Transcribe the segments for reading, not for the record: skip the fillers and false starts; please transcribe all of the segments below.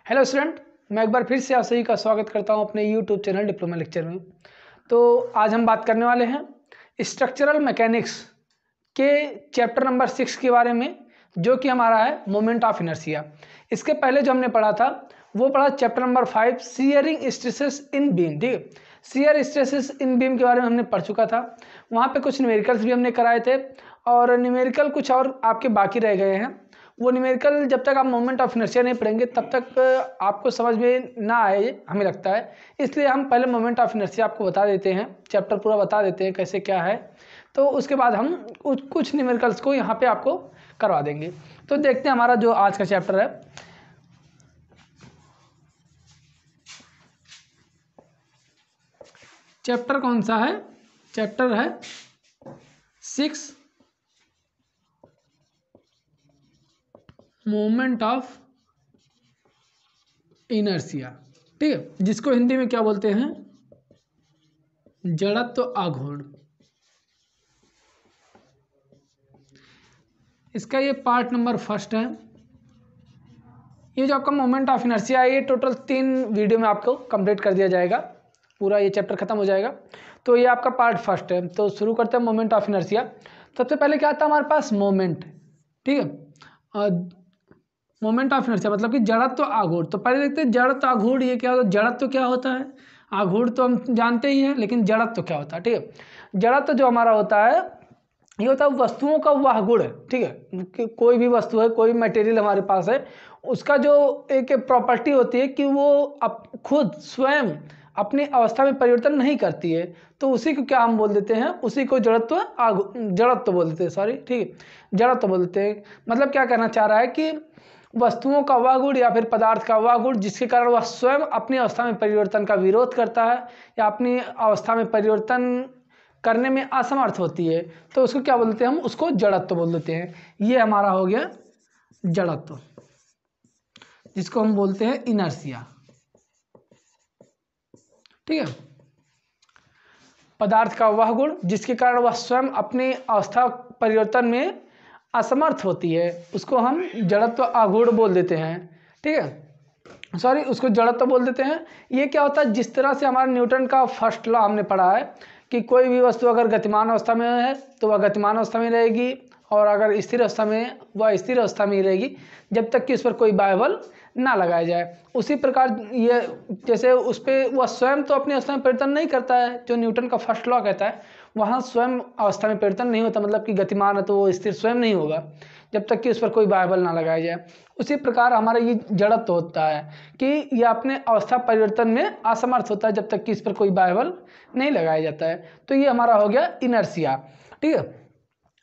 Hello student, मैं एक बार फिर से आप सभी का स्वागत करता हूं अपने यूट्यूब चैनल डिप्लोमा लेक्चर में। तो आज हम बात करने वाले हैं स्ट्रक्चरल मैकेनिक्स के चैप्टर नंबर 6 के बारे में, जो कि हमारा है मोमेंट ऑफ इनर्शिया। इसके पहले जो हमने पढ़ा था वो पढ़ा चैप्टर नंबर 5 शियरिंग स्ट्रेसेस इन बीम। ठीक है, शियर स्ट्रेसेस इन बीम के बारे में हमने पढ़ चुका था। वहाँ पे कुछ न्यूमेरिकल्स भी हमने कराए थे और न्यूमेरिकल कुछ और आपके बाकी रह गए हैं। वो न्यूमेरिकल जब तक आप मोमेंट ऑफ इनर्शिया नहीं पढ़ेंगे तब तक आपको समझ में ना आए, हमें लगता है। इसलिए हम पहले मोमेंट ऑफ इनर्शिया आपको बता देते हैं, चैप्टर पूरा बता देते हैं कैसे क्या है, तो उसके बाद हम कुछ न्यूमेरिकल्स को यहाँ पे आपको करवा देंगे। तो देखते हैं हमारा जो आज का चैप्टर है। चैप्टर कौन सा है? चैप्टर है 6 मोमेंट ऑफ इनर्शिया। ठीक है, जिसको हिंदी में क्या बोलते हैं? जड़त्व आघूर्ण। इसका ये पार्ट नंबर 1 है। ये जो आपका मोमेंट ऑफ इनर्शिया है ये टोटल 3 वीडियो में आपको कंप्लीट कर दिया जाएगा, पूरा ये चैप्टर खत्म हो जाएगा। तो ये आपका पार्ट 1 है। तो शुरू करते हैं मोमेंट ऑफ इनर्शिया। सबसे पहले क्या आता है हमारे पास? मोमेंट। ठीक है, मोमेंट ऑफ इनर्शिया मतलब कि जड़त्व आघूर्ण। तो पहले देखते हैं जड़त्व आघूर्ण ये क्या होता है। जड़त्व क्या होता है? आघूर्ण तो हम जानते ही हैं, लेकिन जड़त्व क्या होता है? ठीक है, जड़त्व जो हमारा होता है ये होता है वस्तुओं का वह गुण। ठीक है, कि कोई भी वस्तु है, कोई मटेरियल हमारे पास है, उसका जो एक प्रॉपर्टी होती है कि वो खुद स्वयं अपनी अवस्था में परिवर्तन नहीं करती है, तो उसी को क्या हम बोल देते हैं? उसी को जड़त्व बोल देते हैं। सॉरी, ठीक है, जड़त्व बोल देते हैं। मतलब क्या कहना चाह रहा है कि वस्तुओं का वह गुण या फिर पदार्थ का वह गुण जिसके कारण वह स्वयं अपनी अवस्था में परिवर्तन का विरोध करता है या अपनी अवस्था में परिवर्तन करने में असमर्थ होती है, तो उसको क्या बोलते हैं? हम उसको जड़त्व बोल देते हैं। ये हमारा हो गया जड़त्व, जिसको हम बोलते हैं इनर्शिया। ठीक है, पदार्थ का वह गुण जिसके कारण वह स्वयं अपनी अवस्था परिवर्तन में असमर्थ होती है, उसको हम जड़त्व आघूर्ण बोल देते हैं। ठीक है, सॉरी, उसको जड़त्व बोल देते हैं। ये क्या होता है? जिस तरह से हमारे न्यूटन का फर्स्ट लॉ हमने पढ़ा है कि कोई भी वस्तु अगर गतिमान अवस्था में है तो वह गतिमान अवस्था में रहेगी, और अगर स्थिर अवस्था में वह स्थिर अवस्था में ही रहेगी जब तक कि उस पर कोई बाह्य बल ना लगाया जाए। उसी प्रकार ये जैसे उस पर वह स्वयं तो अपनी अवस्था में परिवर्तन नहीं करता है, जो न्यूटन का फर्स्ट लॉ कहता है, वहाँ स्वयं अवस्था में परिवर्तन नहीं होता, मतलब कि गतिमान है तो वो स्थिर स्वयं नहीं होगा जब तक कि उस पर कोई बाह्य बल ना लगाया जाए। उसी प्रकार हमारा ये जड़त्व होता है कि यह अपने अवस्था परिवर्तन में असमर्थ होता है जब तक कि इस पर कोई बाह्य बल नहीं लगाया जाता है। तो ये हमारा हो गया इनर्शिया। ठीक है,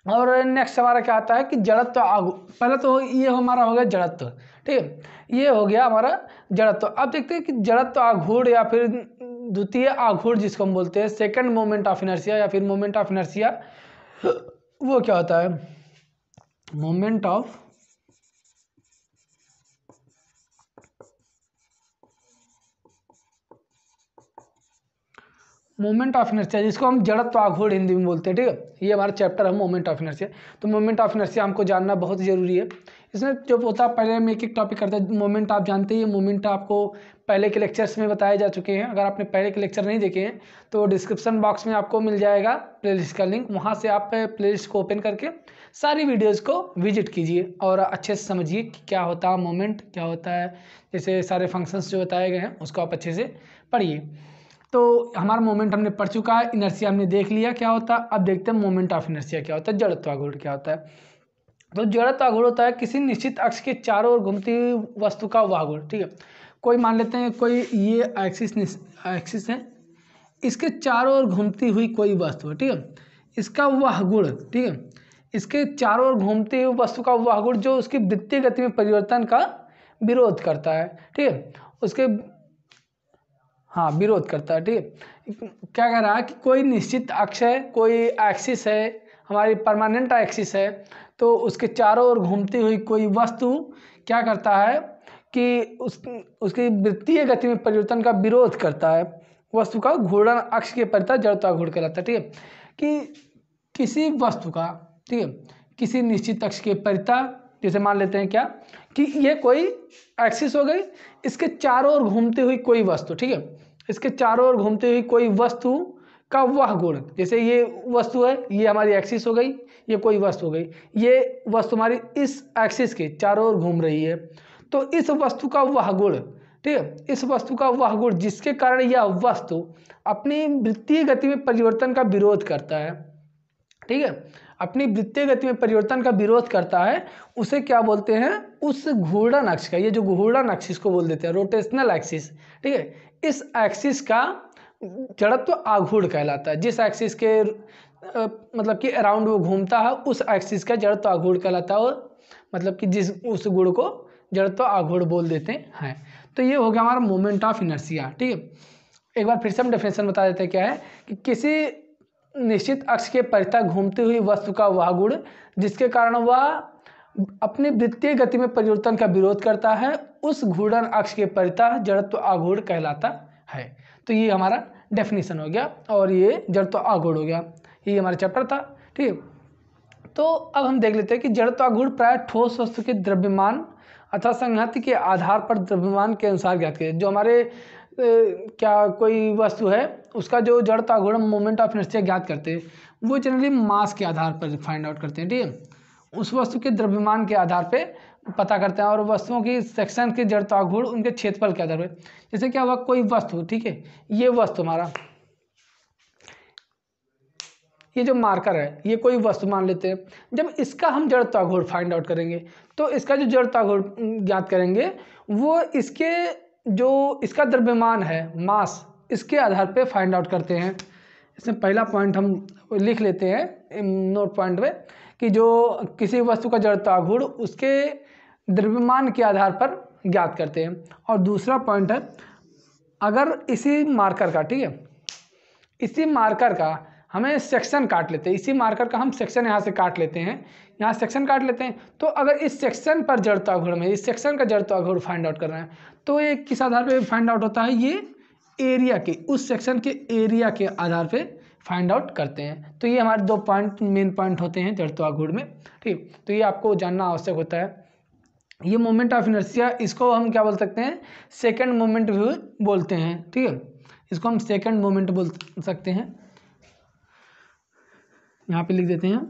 और नेक्स्ट हमारा क्या आता है कि जड़त्व आघूर्ण। पहले तो ये हमारा हो गया जड़त्व। ठीक है, ये हो गया हमारा जड़त्व। अब देखते हैं कि जड़त्व आघूर्ण या फिर द्वितीय आघूर्ण जिसको हम बोलते हैं, सेकंड मोमेंट ऑफ इनर्शिया या फिर मोमेंट ऑफ इनर्शिया, वो क्या होता है? मोमेंट ऑफ इनर्शिया, जिसको हम जड़त्व आघूर्ण हिंदी में बोलते हैं। ठीक है, ये हमारा चैप्टर है मोमेंट ऑफ इनर्शिया। तो मोमेंट ऑफ इनर्शिया हमको जानना बहुत ज़रूरी है। इसमें जो होता है, पहले हम एक एक टॉपिक करते हैं। मोमेंट आप जानते ही, मोमेंट आपको पहले के लेक्चर्स में बताए जा चुके हैं। अगर आपने पहले के लेक्चर नहीं देखे हैं तो डिस्क्रिप्शन बॉक्स में आपको मिल जाएगा प्लेलिस्ट का लिंक, वहाँ से आप प्लेलिस्ट को ओपन करके सारी वीडियोज़ को विजिट कीजिए और अच्छे से समझिए कि क्या होता है मोमेंट, क्या होता है, जैसे सारे फंक्शंस जो बताए गए हैं उसको आप अच्छे से पढ़िए। तो हमारा मोमेंट हमने पढ़ चुका है, इनर्शिया हमने देख लिया क्या होता है। अब देखते हैं मोमेंट ऑफ इनर्शिया क्या होता है, जड़त्व आघूर्ण क्या होता है। तो जड़त्व आघूर्ण होता है किसी निश्चित अक्ष के चारों ओर घूमती हुई वस्तु का वह गुण। ठीक है, कोई मान लेते हैं कोई ये एक्सिस है, इसके चारों ओर घूमती हुई कोई वस्तु है। ठीक है, इसका वह गुण, ठीक है, इसके चारों ओर घूमती हुई वस्तु का वह गुण जो उसकी वृत्तीय गति में परिवर्तन का विरोध करता है। ठीक है, उसके विरोध करता है। ठीक है, क्या कह रहा है कि कोई निश्चित अक्ष है, कोई एक्सिस है, हमारी परमानेंट एक्सिस है, तो उसके चारों ओर घूमती हुई कोई वस्तु क्या करता है कि उसकी वृत्तीय गति में परिवर्तन का विरोध करता है। वस्तु का घूर्णन अक्ष के परितः जड़त्व आघूर्ण कहलाता है। ठीक है, कि किसी वस्तु का, ठीक है, किसी निश्चित अक्ष के परितः जैसे मान लेते हैं क्या कि ये कोई एक्सिस हो गई, इसके चारों ओर घूमती हुई कोई वस्तु, ठीक है, इसके चारों ओर घूमती हुई कोई वस्तु का वह गुण, जैसे ये वस्तु है, ये हमारी एक्सिस हो गई, ये कोई वस्तु हो गई, ये वस्तु हमारी इस एक्सिस के चारों ओर घूम रही है, तो इस वस्तु का वह गुण, ठीक है, इस वस्तु का वह गुण जिसके कारण यह वस्तु अपनी वृत्तीय गति में परिवर्तन का विरोध करता है, ठीक है, अपनी वृत्तीय गति में परिवर्तन का विरोध करता है, उसे क्या बोलते हैं, उस घूर्णन अक्ष का, ये जो घूर्णन अक्ष इसको बोल देते हैं रोटेशनल एक्सिस, ठीक है, इस एक्सिस का जड़त्व आघूर्ण कहलाता है। जिस एक्सिस के मतलब कि अराउंड वो घूमता है उस एक्सिस का जड़त्व आघूर्ण कहलाता है, और मतलब कि जिस उस गुण को जड़त्व आघूर्ण बोल देते हैं। तो ये हो गया हमारा मोमेंट ऑफ इनर्शिया, ठीक है। एक बार फिर से हम डेफिनेशन बता देते हैं क्या है कि किसी निश्चित अक्ष के परितः घूमती हुई वस्तु का वह गुण जिसके कारण वह अपनी वृत्तीय गति में परिवर्तन का विरोध करता है, उस घूर्णन अक्ष के परितः जड़त्व आघूर्ण कहलाता है। तो ये हमारा डेफिनेशन हो गया और ये जड़त्व आघूर्ण हो गया, ये हमारा चैप्टर था, ठीक है। तो अब हम देख लेते हैं कि जड़त्व आघूर्ण प्राय ठोस वस्तु के द्रव्यमान अथवा संहति के आधार पर द्रव्यमान के अनुसार ज्ञात किया। जो हमारे क्या कोई वस्तु है उसका जो जड़त्व आघूर्ण मोमेंट ऑफ इनर्शिया ज्ञात करते हैं वो जनरली मास के आधार पर फाइंड आउट करते हैं, ठीक है, उस वस्तु के द्रव्यमान के आधार पे पता करते हैं, और वस्तुओं की सेक्शन के जड़त्व आघूर्ण उनके क्षेत्रफल के आधार पर। जैसे क्या हुआ, कोई वस्तु, ठीक है, ये वस्तु हमारा, ये जो मार्कर है ये कोई वस्तु मान लेते हैं, जब इसका हम जड़त्व आघूर्ण फाइंड आउट करेंगे तो इसका जो जड़त्व आघूर्ण ज्ञात करेंगे वो इसके जो इसका द्रव्यमान है मास, इसके आधार पे फाइंड आउट करते हैं। इसमें पहला पॉइंट हम लिख लेते हैं नोट पॉइंट में कि जो किसी वस्तु का जड़त्व आघूर्ण उसके द्रव्यमान के आधार पर ज्ञात करते हैं। और दूसरा पॉइंट है, अगर इसी मार्कर का, ठीक है, इसी मार्कर का हमें सेक्शन काट लेते हैं, इसी मार्कर का हम सेक्शन यहाँ से काट लेते हैं, यहाँ सेक्शन काट लेते हैं, तो अगर इस सेक्शन पर जड़त्व आघूर्ण में इस सेक्शन का जड़त्व आघूर्ण फाइंड आउट कर रहे हैं तो ये किस आधार पे फाइंड आउट होता है, ये एरिया के, उस सेक्शन के एरिया के आधार पे फाइंड आउट करते हैं। तो ये हमारे दो पॉइंट मेन पॉइंट होते हैं जड़त्व आघूर्ण में, ठीक। तो ये आपको जानना आवश्यक होता है। ये मोमेंट ऑफ इनर्शिया, इसको हम क्या बोल सकते हैं, सेकेंड मोमेंट भी बोलते हैं, ठीक है, इसको हम सेकेंड मोमेंट बोल सकते हैं। यहाँ पे लिख देते हैं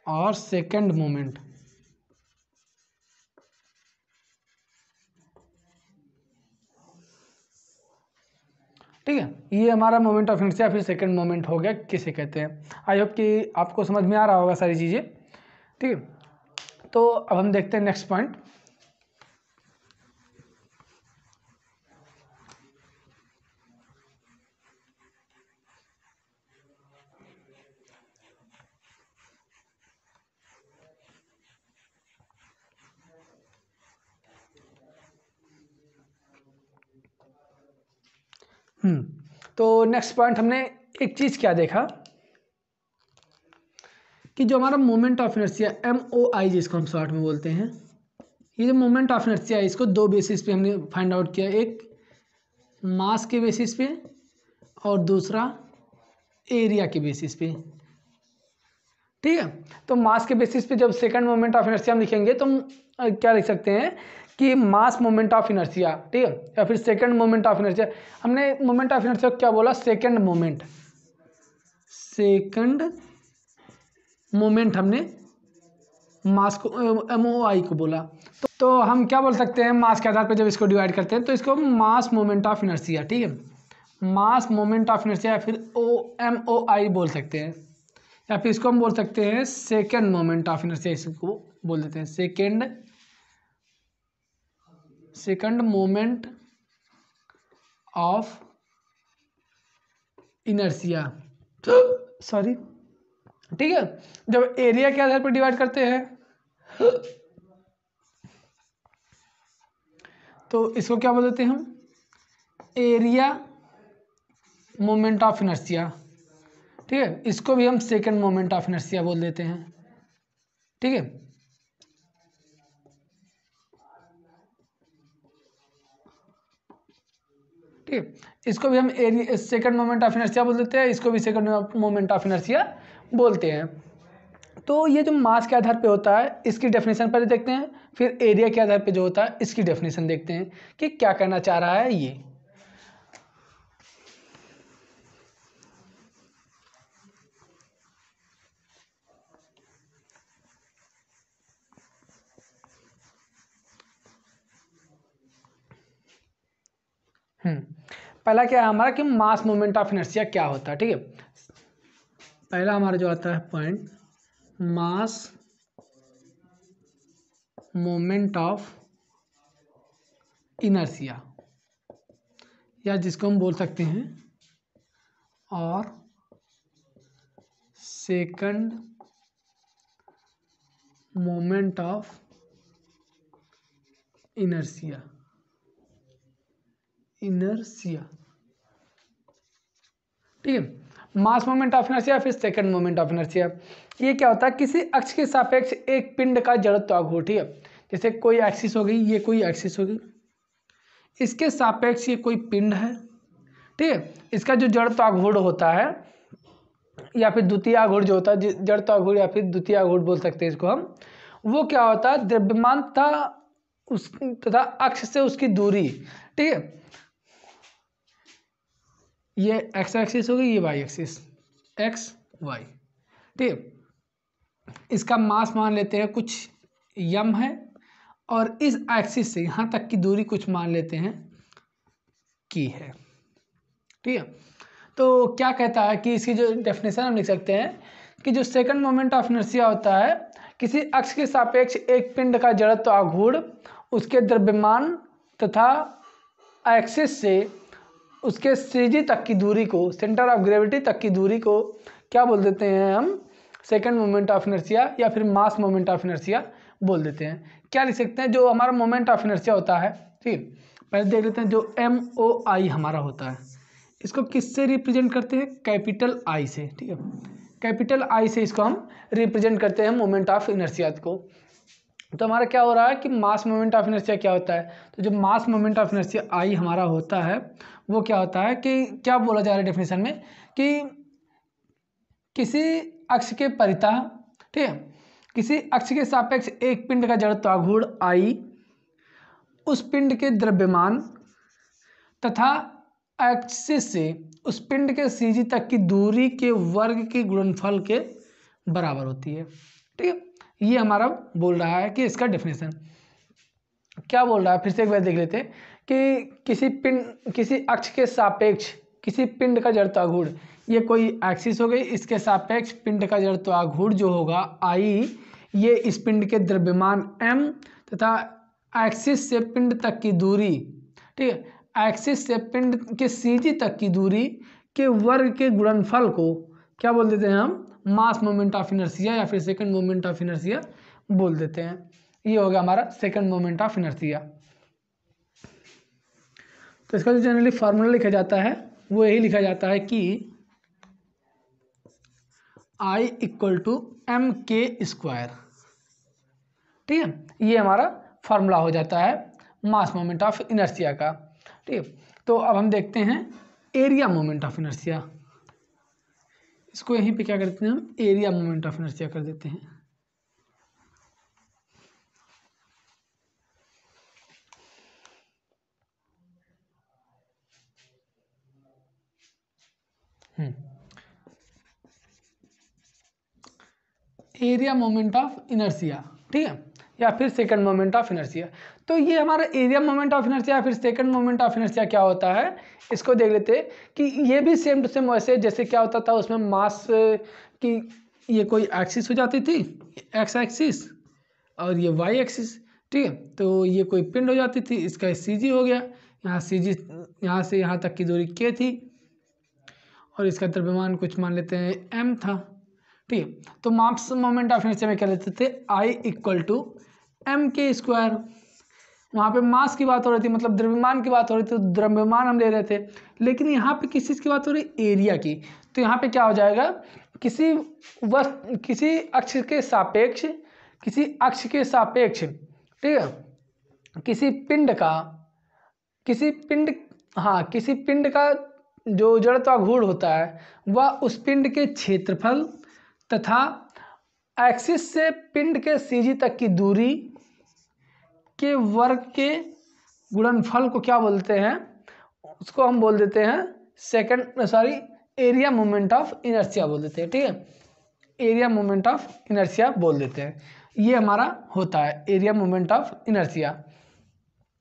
और सेकेंड मोमेंट, ठीक है, ये हमारा मोमेंट ऑफ इनर्शिया फिर सेकंड मोमेंट हो गया किसे कहते हैं। आई होप कि आपको समझ में आ रहा होगा सारी चीज़ें, ठीक है। तो अब हम देखते हैं नेक्स्ट पॉइंट। तो नेक्स्ट पॉइंट हमने एक चीज़ क्या देखा कि जो हमारा मोमेंट ऑफ इनर्शिया MOI जिसको हम शॉर्ट में बोलते हैं, ये जो मोमेंट ऑफ इनर्शिया है इसको दो बेसिस पे हमने फाइंड आउट किया, एक मास के बेसिस पे और दूसरा एरिया के बेसिस पे, ठीक है। तो मास के बेसिस पे जब सेकंड मोमेंट ऑफ इनर्शिया हम लिखेंगे तो हम क्या लिख सकते हैं कि मास मोमेंट ऑफ इनर्शिया, ठीक है, या फिर सेकंड मोमेंट ऑफ इनर्शिया। हमने मोमेंट ऑफ इनर्शिया क्या बोला, सेकंड मोमेंट, सेकंड मोमेंट हमने मास को MOI को बोला। तो हम क्या बोल सकते हैं, मास के आधार पर जब इसको डिवाइड करते हैं तो इसको मास मोमेंट ऑफ इनर्शिया, ठीक है, मास मोमेंट ऑफ इनर्शिया या फिर MOI बोल सकते हैं, या फिर इसको हम बोल सकते हैं सेकेंड मोमेंट ऑफ इनर्शिया, इसको बोल देते हैं second moment of inertia, sorry, ठीक है। जब एरिया के आधार पर डिवाइड करते हैं तो इसको क्या बोल देते हैं हम, एरिया मोमेंट ऑफ इनर्शिया, ठीक है, इसको भी हम सेकंड मोमेंट ऑफ इनर्शिया बोल देते हैं, ठीक है। ठीक, इसको भी हम सेकंड मोमेंट ऑफ इनर्शिया बोल देते हैं, इसको भी सेकंड मोमेंट ऑफ इनर्शिया बोलते हैं, तो ये जो मास के आधार पे होता है इसकी डेफिनेशन पहले देखते हैं, फिर एरिया के आधार पे जो होता है इसकी डेफिनेशन देखते हैं कि क्या कहना चाह रहा है ये। पहला क्या है हमारा कि मास मोमेंट ऑफ इनर्शिया क्या होता है। ठीक है, पहला हमारा जो आता है point, mass moment of inertia, या जिसको हम बोल सकते हैं और सेकंड मोमेंट ऑफ इनर्शिया। ठीक है, मास मोमेंट ऑफ इनर्शिया फिर सेकंड मोमेंट ऑफ इनर्शिया। ये क्या होता है, किसी अक्ष के सापेक्ष एक पिंड का जड़त्व आघूर्ण। ठीक है, जैसे कोई एक्सिस हो गई, ये कोई एक्सिस होगी, इसके सापेक्ष ये कोई पिंड है। ठीक है, इसका जो जड़त्व आघूर्ण होता है या फिर द्वितीय आघूर्ण जो होता है, जड़त्व आघूर्ण या फिर द्वितीय आघूर्ण बोल सकते हैं इसको हम, वो क्या होता है, द्रव्यमान तथा अक्ष से उसकी दूरी। ठीक है, ये एक्स एक्सिस हो गई, ये वाई एक्सिस, एक्स वाई। ठीक है, इसका मास मान लेते हैं कुछ यम है, और इस एक्सिस से यहाँ तक की दूरी कुछ मान लेते हैं की है। ठीक है, तो क्या कहता है कि इसकी जो डेफिनेशन हम लिख सकते हैं कि जो सेकंड मोमेंट ऑफ इनर्शिया होता है, किसी अक्ष के सापेक्ष एक पिंड का जड़त्व आघूर्ण उसके द्रव्यमान तथा एक्सिस से उसके सीजी तक की दूरी को, सेंटर ऑफ ग्रेविटी तक की दूरी को क्या बोल देते हैं हम, सेकंड मोमेंट ऑफ इनर्शिया या फिर मास मोमेंट ऑफ इनर्शिया बोल देते हैं। क्या लिख सकते हैं, जो हमारा मोमेंट ऑफ इनर्शिया होता है, ठीक, पहले देख लेते हैं, जो MOI हमारा होता है, इसको किससे रिप्रेजेंट करते हैं, कैपिटल आई से। ठीक है, कैपिटल आई से इसको हम रिप्रेजेंट करते हैं मोमेंट ऑफ इनर्शिया को। तो हमारा क्या हो रहा है कि मास मोमेंट ऑफ इनर्शिया क्या होता है, तो जो मास मोमेंट ऑफ इनर्शिया आई हमारा होता है वो क्या होता है कि क्या बोला जा रहा है डेफिनेशन में कि किसी अक्ष के परितः, ठीक है, किसी अक्ष के सापेक्ष एक पिंड का जड़त्व आघूर्ण आई उस पिंड के द्रव्यमान तथा एक्सिस से उस पिंड के सीजी तक की दूरी के वर्ग के गुणनफल के बराबर होती है। ठीक है, ये हमारा बोल रहा है कि इसका डेफिनेशन क्या बोल रहा है, फिर से एक बार देख लेते हैं कि किसी अक्ष के सापेक्ष किसी पिंड का जड़त्व आघूर्ण, ये कोई एक्सिस हो गई, इसके सापेक्ष पिंड का जड़त्व आघूर्ण जो होगा आई, ये इस पिंड के द्रव्यमान m तथा एक्सिस से पिंड तक की दूरी, ठीक है, एक्सिस से पिंड के सीजी तक की दूरी के वर्ग के गुणनफल को क्या बोल देते हैं हम, मास मोमेंट ऑफ इनर्शिया या फिर सेकंड मोमेंट ऑफ इनर्शिया बोल देते हैं। ये हो गया हमारा सेकंड मोमेंट ऑफ इनर्शिया। तो इसका जो जनरली फार्मूला लिखा जाता है वो यही लिखा जाता है कि I = mk²। ठीक है, ये हमारा फार्मूला हो जाता है मास मोमेंट ऑफ इनर्शिया का। ठीक है, तो अब हम देखते हैं एरिया मोमेंट ऑफ इनर्शिया। इसको यहीं पे क्या करते हैं हम, एरिया मोमेंट ऑफ इनर्शिया कर देते हैं। एरिया मोमेंट ऑफ इनर्शिया, ठीक है, या फिर सेकंड मोमेंट ऑफ इनर्शिया। तो ये हमारा एरिया मोमेंट ऑफ इनर्शिया या फिर सेकंड मोमेंट ऑफ इनर्शिया क्या होता है, इसको देख लेते हैं कि ये भी सेम टू सेम वैसे जैसे क्या होता था उसमें मास की, ये कोई एक्सिस हो जाती थी, एक्स एक्सिस, और ये वाई एक्सिस। ठीक है, तो ये कोई पिंड हो जाती थी, इसका CG हो गया, यहाँ CG यहाँ से यहाँ तक की दूरी k थी, और इसका द्रव्यमान कुछ मान लेते हैं m था। ठीक है, तो मास मोमेंट ऑफ इनर्शिया में क्या लेते थे, I = mk²। वहाँ पे मास की बात हो रही थी, मतलब द्रव्यमान की बात हो रही थी, तो द्रव्यमान हम ले रहे थे, लेकिन यहाँ पे किस चीज़ की बात हो रही है, एरिया की। तो यहाँ पे क्या हो जाएगा, किसी अक्ष के सापेक्ष, ठीक है, किसी पिंड का जो जड़त्व आघूर्ण होता है वह उस पिंड के क्षेत्रफल तथा एक्सिस से पिंड के सीजी तक की दूरी के वर्ग के गुणनफल को क्या बोलते हैं? उसको हम बोल देते हैं एरिया मोमेंट ऑफ इनर्शिया बोल देते हैं। ठीक है, एरिया मोमेंट ऑफ इनर्शिया बोल देते हैं। ये हमारा होता है एरिया मोमेंट ऑफ इनर्शिया।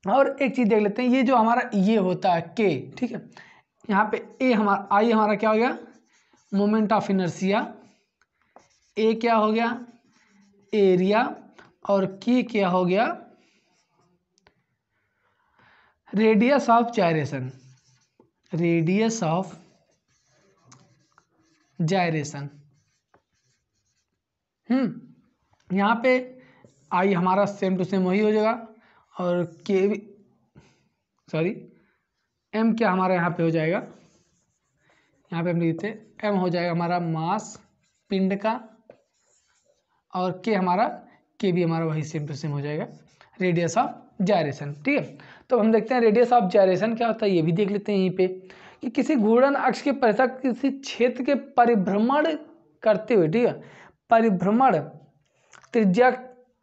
और एक चीज़ देख लेते हैं, ये जो हमारा ये होता है के, ठीक है, यहाँ पे ए हमारा आई हमारा क्या हो गया? Moment of inertia. ए क्या हो गया? एरिया। और के क्या हो गया? Radius of gyration. Radius of gyration. यहाँ पे आई हमारा सेम टू सेम वही हो जाएगा, और के भी एम क्या हमारा यहाँ पे हो जाएगा? यहाँ पे हम लिखते हैं एम हो जाएगा हमारा मास पिंड का, और के भी हमारा वही सेम टू सेम हो जाएगा रेडियस ऑफ जायरेशन। ठीक है, तो हम देखते हैं रेडियस ऑफ जायरेशन क्या होता है, ये भी देख लेते हैं यहीं पे कि किसी घूर्णन अक्ष के परितः किसी क्षेत्र के परिभ्रमण करते हुए, ठीक है, परिभ्रमण त्रिज्या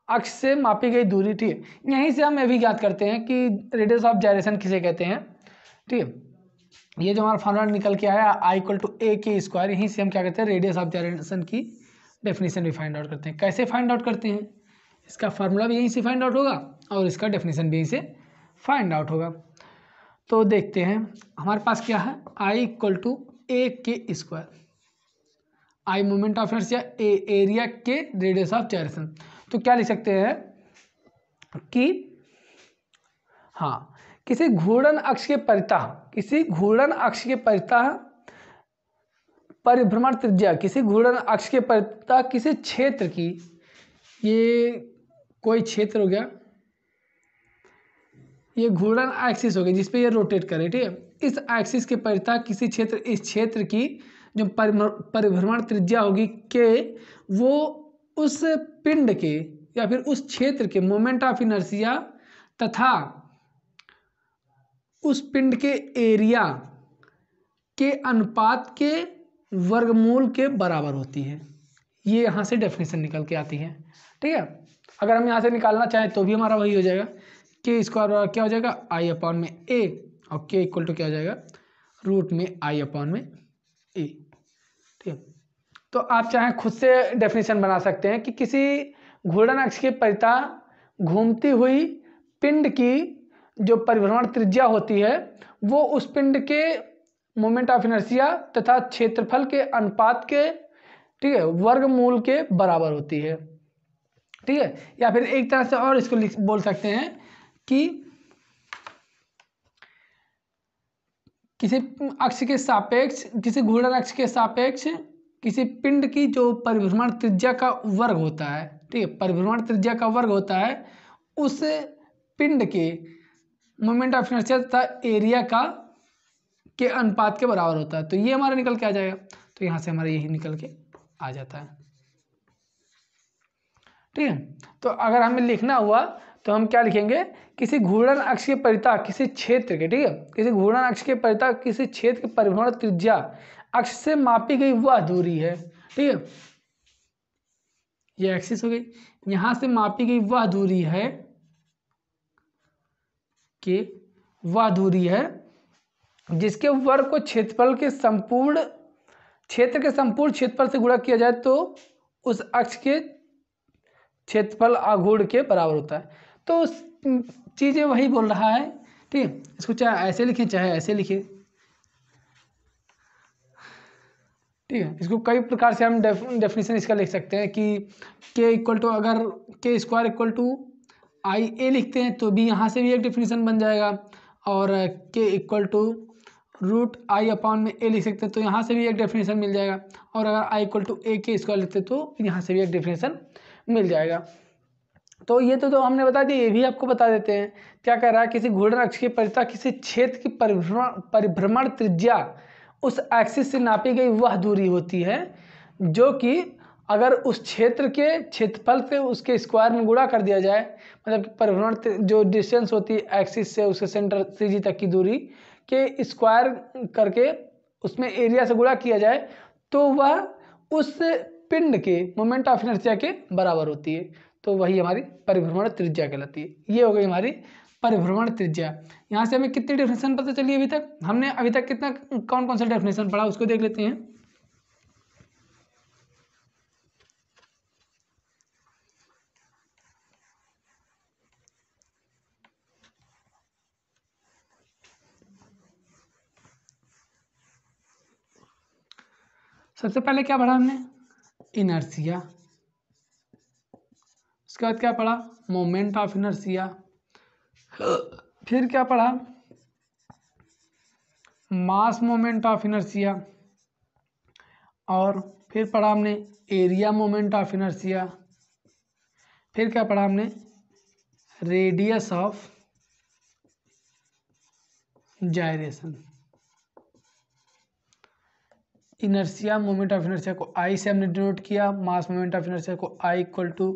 अक्ष से मापी गई दूरी। ठीक है, यहीं से हम ये भी ज्ञात करते हैं कि रेडियस ऑफ जायरेशन किसे कहते हैं। ठीक है, ये जो हमारा फॉर्मूला निकल के आया I=a² यहीं से हम क्या करते हैं? रेडियस ऑफ जायरेशन की डेफिनेशन भी फाइंड आउट करते हैं। कैसे फाइंड आउट करते हैं? इसका फार्मूला भी यहीं से फाइंड आउट होगा और इसका डेफिनेशन भी यहीं से फाइंड आउट होगा। तो देखते हैं हमारे पास क्या है, I=a²। I moment of inertia, A area, के रेडियस ऑफ जायरेशन। तो क्या लिख सकते हैं कि हाँ, किसी घूर्णन अक्ष के परितः परिभ्रमण त्रिज्या, किसी घूर्णन अक्ष के परितः किसी क्षेत्र की, ये कोई क्षेत्र हो गया, ये घूर्णन एक्सिस हो गया जिसपे ये रोटेट करे। ठीक है, इस एक्सिस के परितः किसी क्षेत्र, इस क्षेत्र की जो परिभ्रमण त्रिज्या होगी के, वो उस पिंड के या फिर उस क्षेत्र के मोमेंट ऑफ इनर्शिया तथा उस पिंड के एरिया के अनुपात के वर्गमूल के बराबर होती है। ये यहाँ से डेफिनेशन निकल के आती है। ठीक है, अगर हम यहाँ से निकालना चाहें तो भी हमारा वही हो जाएगा, के स्क्वायर क्या हो जाएगा? I/a, और के इक्वल टू क्या हो जाएगा? √I/a। ठीक है, तो आप चाहें खुद से डेफिनेशन बना सकते हैं कि किसी घूर्णन अक्ष के परितः घूमती हुई पिंड की जो परिभ्रमण त्रिज्या होती है वो उस पिंड के मोमेंट ऑफ इनर्शिया तथा क्षेत्रफल के अनुपात के, ठीक है, वर्गमूल के बराबर होती है। ठीक है, या फिर एक तरह से और इसको बोल सकते हैं कि किसी अक्ष के सापेक्ष, किसी घूर्णन अक्ष के सापेक्ष किसी पिंड की जो परिभ्रमण त्रिज्या का वर्ग होता है, ठीक है, परिभ्रमण त्रिज्या का वर्ग होता है, उस पिंड के मोमेंट ऑफ इनर्शिया तथा एरिया के अनुपात के बराबर होता है। तो ये हमारा निकल के आ जाएगा, तो यहाँ से हमारा यही निकल के आ जाता है। ठीक है, तो अगर हमें लिखना हुआ तो हम क्या लिखेंगे? किसी घूर्णन अक्ष के परितः किसी क्षेत्र के, ठीक है, किसी घूर्णन अक्ष के परितः किसी क्षेत्र के परिभ्रमण त्रिज्या अक्ष से मापी गई वह दूरी है। ठीक है, ये एक्सिस हो गई, यहां से मापी गई वह दूरी है कि वह दूरी है जिसके वर्ग को क्षेत्रफल के संपूर्ण क्षेत्रफल से गुणा किया जाए तो उस अक्ष के क्षेत्रफल आघूर्ण के बराबर होता है। तो चीजें वही बोल रहा है। ठीक है, इसको चाहे ऐसे लिखें चाहे ऐसे लिखें। ठीक है, इसको कई प्रकार से हम डेफिनेशन इसका लिख सकते हैं कि के इक्वल टू, अगर के स्क्वायर इक्वल टू IA लिखते हैं तो भी यहाँ से भी एक डेफिनेशन बन जाएगा, और के इक्वल टू √I/a लिख सकते हैं तो यहाँ से भी एक डेफिनेशन मिल जाएगा, और अगर I इक्वल टू a² लिखते हैं तो यहाँ से भी एक डेफिनेशन मिल जाएगा। तो ये तो हमने बता दिया, ये भी आपको बता देते हैं। क्या कह रहा है? किसी घूर्णन अक्ष के परितः किसी क्षेत्र की परिभ्रमण त्रिज्या उस एक्सिस से नापी गई वह दूरी होती है जो कि अगर उस क्षेत्र के क्षेत्रफल से उसके स्क्वायर में गुणा कर दिया जाए, मतलब परिभ्रमण जो डिस्टेंस होती है एक्सिस से उसके सेंटर CG तक की दूरी के स्क्वायर करके उसमें एरिया से गुणा किया जाए तो वह उस पिंड के मोमेंट ऑफ इनर्शिया के बराबर होती है, तो वही हमारी परिभ्रमण त्रिज्या कहलाती है। ये हो गई हमारी परिभ्रमण त्रिज्या। यहाँ से हमें कितनी डेफिनेशन पता चली अभी तक? हमने अभी तक कितना कौन कौन सा डेफिनेशन पढ़ा उसको देख लेते हैं। सबसे पहले क्या पढ़ा हमने? इनर्शिया। उसके बाद क्या पढ़ा? Moment of inertia. फिर क्या पढ़ा? मास मोमेंट ऑफ इनर्शिया। और फिर पढ़ा हमने एरिया मोमेंट ऑफ इनर्शिया। फिर क्या पढ़ा हमने? Radius of gyration. Inertia moment of inertia को आई से हमने डिनोट किया, मास मोमेंट ऑफ इनर्शिया को आई इक्वल टू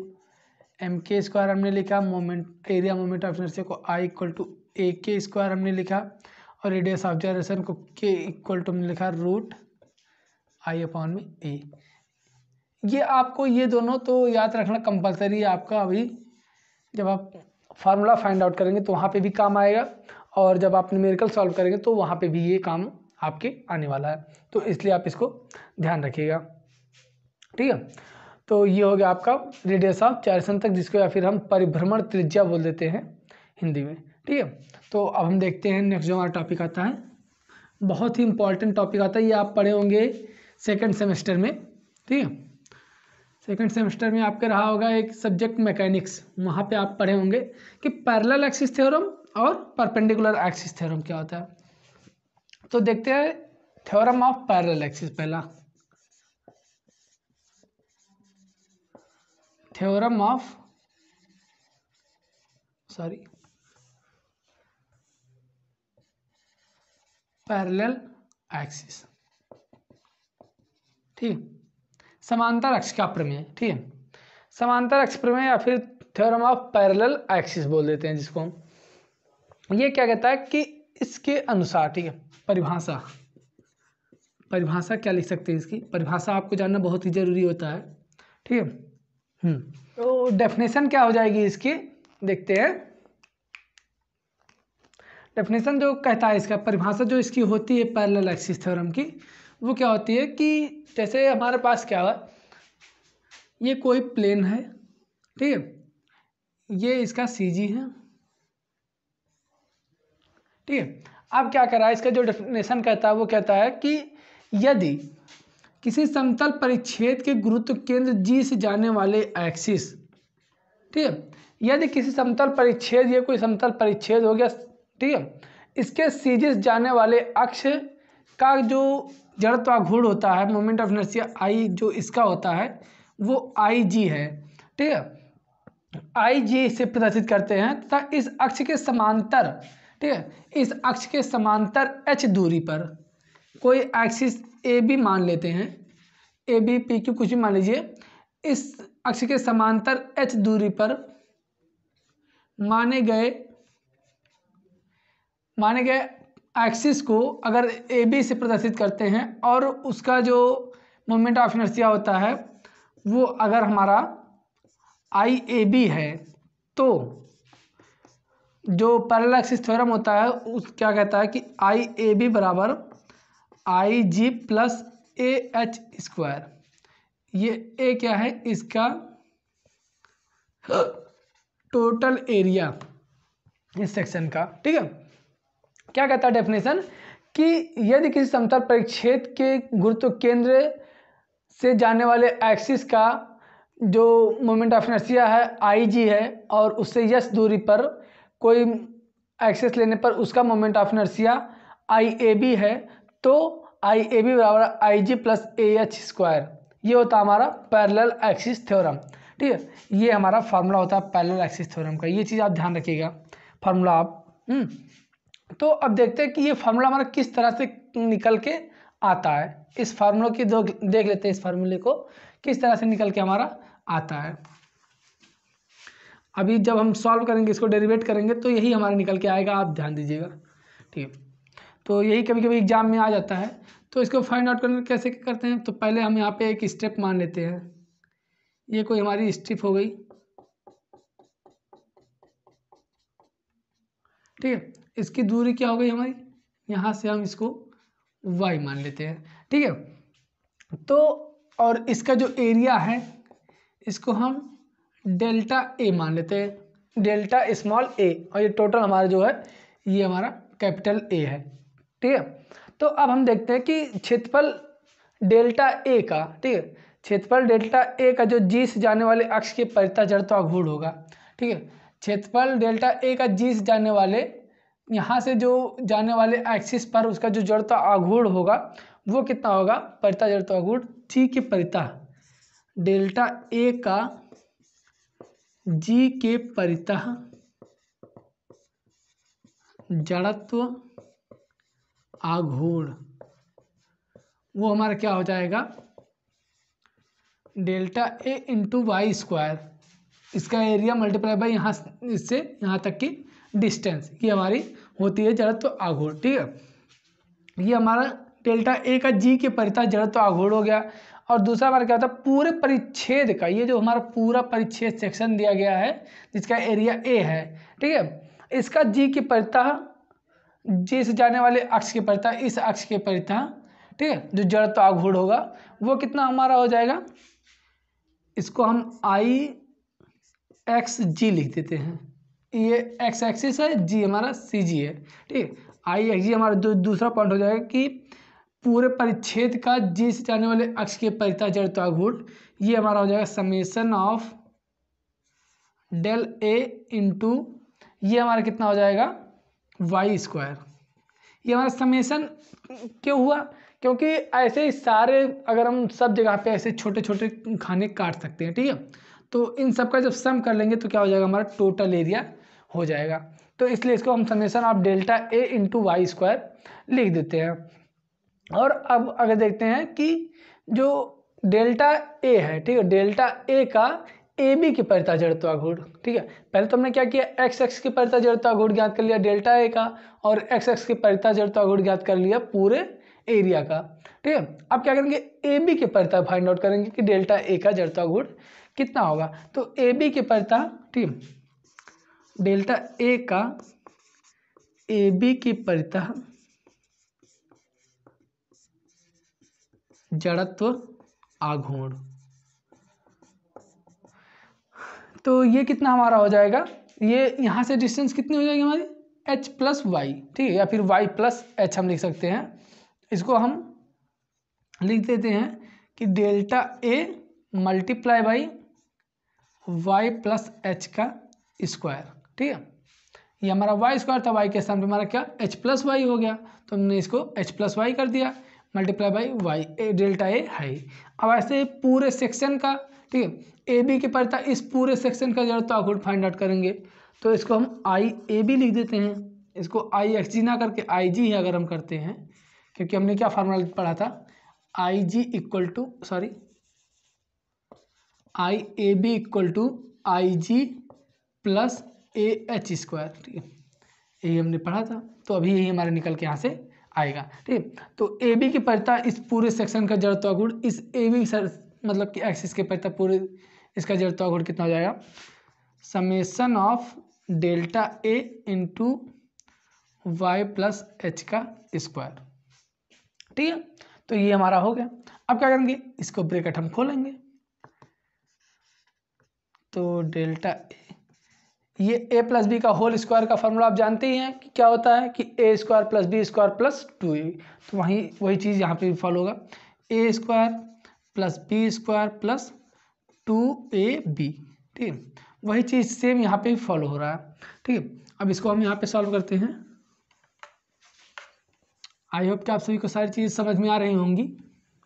एम के स्क्वायर हमने लिखा, moment area moment of inertia को आई इक्वल टू ए के स्क्वायर हमने लिखा, और रेडियस ऑफ जायरेशन को के इक्वल टू हमने लिखा रूट आई अपॉन में ए। ये आपको ये दोनों तो याद रखना कंपलसरी है आपका। अभी जब आप फार्मूला फाइंड आउट करेंगे तो वहाँ पे भी काम आएगा, और जब आप न्यूमेरिकल सॉल्व करेंगे तो वहाँ पे भी ये काम आपके आने वाला है, तो इसलिए आप इसको ध्यान रखिएगा, ठीक है। तो ये हो गया आपका रेडियस ऑफ जायरेशन तक, जिसको या फिर हम परिभ्रमण त्रिज्या बोल देते हैं हिंदी में, ठीक है। तो अब हम देखते हैं नेक्स्ट जो हमारा टॉपिक आता है, बहुत ही इंपॉर्टेंट टॉपिक आता है, ये आप पढ़े होंगे सेकेंड सेमेस्टर में, ठीक है। सेकेंड सेमेस्टर में आपके रहा होगा एक सब्जेक्ट मैकेनिक्स, वहाँ पे आप पढ़े होंगे कि पैरेलल एक्सिस थ्योरम और परपेंडिकुलर एक्सिस थ्योरम क्या होता है। तो देखते हैं थ्योरम ऑफ पैरेलल एक्सिस। पहला थ्योरम ऑफ पैरेलल एक्सिस, ठीक, समांतर अक्ष का प्रमेय, ठीक है। समांतर अक्ष प्रमेय या फिर थ्योरम ऑफ पैरेलल एक्सिस बोल देते हैं जिसको हम। ये क्या कहता है कि इसके अनुसार, ठीक है, परिभाषा क्या लिख सकते हैं इसकी? परिभाषा आपको जानना बहुत ही जरूरी होता है, ठीक है। तो डेफिनेशन क्या हो जाएगी इसकी, देखते हैं। डेफिनेशन जो कहता है इसका, परिभाषा जो इसकी होती है पैरेलल एक्सिस थ्योरम की, वो क्या होती है कि जैसे हमारे पास क्या है, ये कोई प्लेन है, ठीक है, ये इसका सीजी है, ठीक है। अब क्या कर रहा है, इसका जो डेफिनेशन कहता है वो कहता है कि यदि किसी समतल परिच्छेद के गुरुत्व केंद्र जी से जाने वाले एक्सिस, ठीक है, यदि किसी समतल परिच्छेद, ये कोई समतल परिच्छेद हो गया, ठीक है, इसके सीजी से जाने वाले अक्ष का जो जड़त्वाघूर्ण होता है, मोमेंट ऑफ इनर्शिया आई जो इसका होता है वो आई जी है, ठीक है, आई जी से प्रदर्शित करते हैं तथा इस अक्ष के समांतर, ठीक है, इस अक्ष के समांतर h दूरी पर कोई एक्सिस ए बी मान लेते हैं, ए बी पी क्यू कुछ भी मान लीजिए, इस अक्ष के समांतर h दूरी पर माने गए एक्सिस को अगर ए बी से प्रदर्शित करते हैं और उसका जो मोमेंट ऑफ इनर्शिया होता है वो अगर हमारा आई ए बी है, तो जो पैरेलल एक्सिस थ्योरम होता है उस क्या कहता है कि आई ए बी बराबर I G plus A H square. ये ए क्या है, इसका टोटल एरिया इस सेक्शन का, ठीक है। क्या कहता है डेफिनेशन कि यदि किसी समतल परिच्छेद के गुरुत्व केंद्र से जाने वाले एक्सिस का जो मोमेंट ऑफ इनर्शिया है आई जी है और उससे यस दूरी पर कोई एक्सिस लेने पर उसका moment of inertia I A B है, तो आई ए बी बराबर I G plus A H square. ये होता है हमारा पैरेलल एक्सिस थ्योरम, ठीक है। ये हमारा फार्मूला होता है पैरेलल एक्सिस थ्योरम का, ये चीज़ आप ध्यान रखिएगा फार्मूला आप। तो अब देखते हैं कि ये फार्मूला हमारा किस तरह से निकल के आता है। इस फार्मूले की देख लेते हैं, इस फार्मूले को किस तरह से निकल के हमारा आता है। अभी जब हम सॉल्व करेंगे, इसको डेरिवेट करेंगे, तो यही हमारा निकल के आएगा, आप ध्यान दीजिएगा, ठीक है। तो यही कभी कभी एग्जाम में आ जाता है, तो इसको फाइंड आउट करने कैसे करते हैं, तो पहले हम यहाँ पे एक स्टेप मान लेते हैं। ये कोई हमारी स्टेप हो गई, ठीक है। इसकी दूरी क्या हो गई हमारी, यहाँ से हम इसको y मान लेते हैं, ठीक है। तो और इसका जो एरिया है इसको हम डेल्टा ए मान लेते हैं, डेल्टा स्मॉल ए, और ये टोटल हमारा जो है ये हमारा कैपिटल ए है, ठीक है। तो अब हम देखते हैं कि क्षेत्रफल डेल्टा ए का, ठीक है, क्षेत्रफल डेल्टा ए का जो जी से जाने वाले अक्ष के परितः जड़त्व आघूर्ण होगा, ठीक है। क्षेत्रफल डेल्टा ए का जी से जाने वाले, यहाँ से जो जाने वाले एक्सिस पर उसका जो जड़त्व आघूर्ण होगा वो कितना होगा, परितः जड़त्व आघूर्ण जी के परितः, डेल्टा ए का जी के परितः जड़त्व आघूर्ण, वो हमारा क्या हो जाएगा, delta A into Y square, इसका एरिया मल्टीप्लाई बाई यहाँ इससे यहाँ तक की डिस्टेंस, ये हमारी होती है जड़त्व आघूर्ण, ठीक है। ये हमारा डेल्टा ए का जी के परितः जड़त्व आघूर्ण हो गया। और दूसरा हमारा क्या होता है, पूरे परिच्छेद का, ये जो हमारा पूरा परिच्छेद सेक्शन दिया गया है जिसका एरिया ए है, ठीक है, इसका जी के परितः, जी से जाने वाले अक्ष के परितः, इस अक्ष के परितः, ठीक है, जो जड़त्व आघूर्ण होगा वो कितना हमारा हो जाएगा, इसको हम आई एक्स जी लिख देते हैं। ये एक्स एक्सिस है, जी हमारा सी जी है, ठीक है। आई एक्स जी हमारा दूसरा पॉइंट हो जाएगा कि पूरे परिच्छेद का जी से जाने वाले अक्ष के परितः जड़त्व आघूर्ण, ये हमारा हो जाएगा summation of del A into, ये हमारा कितना हो जाएगा, वाई स्क्वायर। ये हमारा समेसन क्यों हुआ, क्योंकि ऐसे ही सारे अगर हम सब जगह पे ऐसे छोटे छोटे खाने काट सकते हैं, ठीक है, तो इन सब का जब सम कर लेंगे तो क्या हो जाएगा, हमारा टोटल एरिया हो जाएगा। तो इसलिए इसको हम summation of delta A into Y square लिख देते हैं। और अब अगर देखते हैं कि जो डेल्टा ए है, ठीक है, डेल्टा ए का ए बी के परितः जड़त्व आघूर्ण, ठीक है। पहले तो हमने क्या किया, एक्स एक्स के परितः जड़त्व आघूर्ण ज्ञात कर लिया डेल्टा ए का, और एक्स एक्स के परितः जड़त्व आघूर्ण ज्ञात कर लिया पूरे एरिया का, ठीक है। अब क्या करेंगे, ए बी के परितः फाइंड आउट करेंगे कि डेल्टा ए का जड़त्व आघूर्ण कितना होगा। तो ए बी के परितः, ठीक है, डेल्टा ए का ए बी के परितः जड़त्व आघूर्ण, तो ये कितना हमारा हो जाएगा, ये यहाँ से डिस्टेंस कितनी हो जाएगी हमारी, h प्लस वाई, ठीक है, या फिर y प्लस एच हम लिख सकते हैं। इसको हम लिख देते हैं कि delta A multiply by Y plus H का स्क्वायर, ठीक है। ये हमारा वाई स्क्वायर था, वाई के स्थान पे हमारा क्या h प्लस वाई हो गया, तो हमने इसको h प्लस वाई कर दिया, multiply by Y, delta A है। अब ऐसे पूरे सेक्शन का, ठीक है, ए बी के परितः इस पूरे सेक्शन का जड़त्व आघूर्ण फाइंड आउट करेंगे, तो इसको हम आई ए बी लिख देते हैं। इसको आई एक्स जी ना करके आई जी ही अगर हम करते हैं, क्योंकि हमने क्या फार्मूला पढ़ा था, I G equal to, sorry, I A B equal to I G plus A H square, ठीक है, यही हमने पढ़ा था। तो अभी यही हमारे निकल के यहाँ से आएगा, ठीक। तो ए बी के परितः इस पूरे सेक्शन का जड़त्व आघूर्ण, इस ए बी मतलब कि एक्सिस के परितः पूरे इसका जड़त्व आघूर्ण कितना हो जाएगा, summation of delta A into Y plus H का स्क्वायर, ठीक है। तो ये हमारा हो गया। अब क्या करेंगे, इसको ब्रैकेट हम खोलेंगे, तो डेल्टा ए, ये ए प्लस बी का होल स्क्वायर का फॉर्मूला आप जानते ही हैं कि क्या होता है, कि A square plus B square plus 2a, तो वही चीज़ यहाँ पे भी फॉलो होगा, A square plus B square plus 2ab, ठीक है, वही चीज़ सेम यहाँ पे भी फॉलो हो रहा है, ठीक है। अब इसको हम यहाँ पे सॉल्व करते हैं। आई होप कि आप सभी को सारी चीज़ समझ में आ रही होंगी,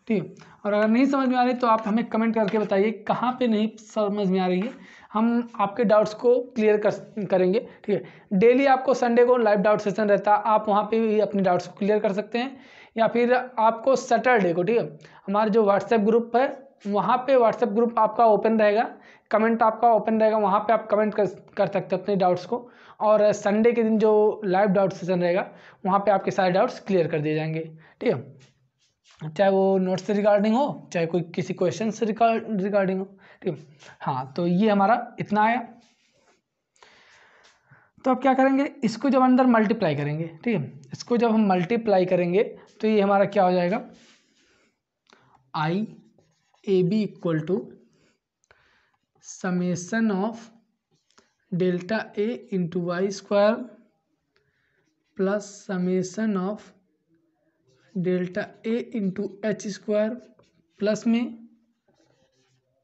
ठीक है। और अगर नहीं समझ में आ रही तो आप हमें कमेंट करके बताइए कहाँ पे नहीं समझ में आ रही है, हम आपके डाउट्स को क्लियर करेंगे, ठीक है। डेली आपको संडे को लाइव डाउट सेशन रहता है, आप वहाँ पे भी अपने डाउट्स को क्लियर कर सकते हैं, या फिर आपको सैटरडे को, ठीक है, हमारा जो व्हाट्सएप ग्रुप है वहाँ पे व्हाट्सएप ग्रुप आपका ओपन रहेगा, कमेंट आपका ओपन रहेगा, वहाँ पे आप कमेंट कर सकते हैं अपने डाउट्स को, और संडे के दिन जो लाइव डाउट सेशन रहेगा वहाँ पे आपके सारे डाउट्स क्लियर कर दिए जाएंगे, ठीक है। चाहे वो नोट्स से रिगार्डिंग हो, चाहे कोई किसी क्वेश्चन से रिगार्डिंग हो, ठीक है। हाँ, तो ये हमारा इतना आया। तो अब क्या करेंगे, इसको जब अंदर मल्टीप्लाई करेंगे, ठीक है, इसको जब हम मल्टीप्लाई करेंगे तो ये हमारा क्या हो जाएगा, I A B equal to summation of delta A into Y square plus summation of delta A into H square plus में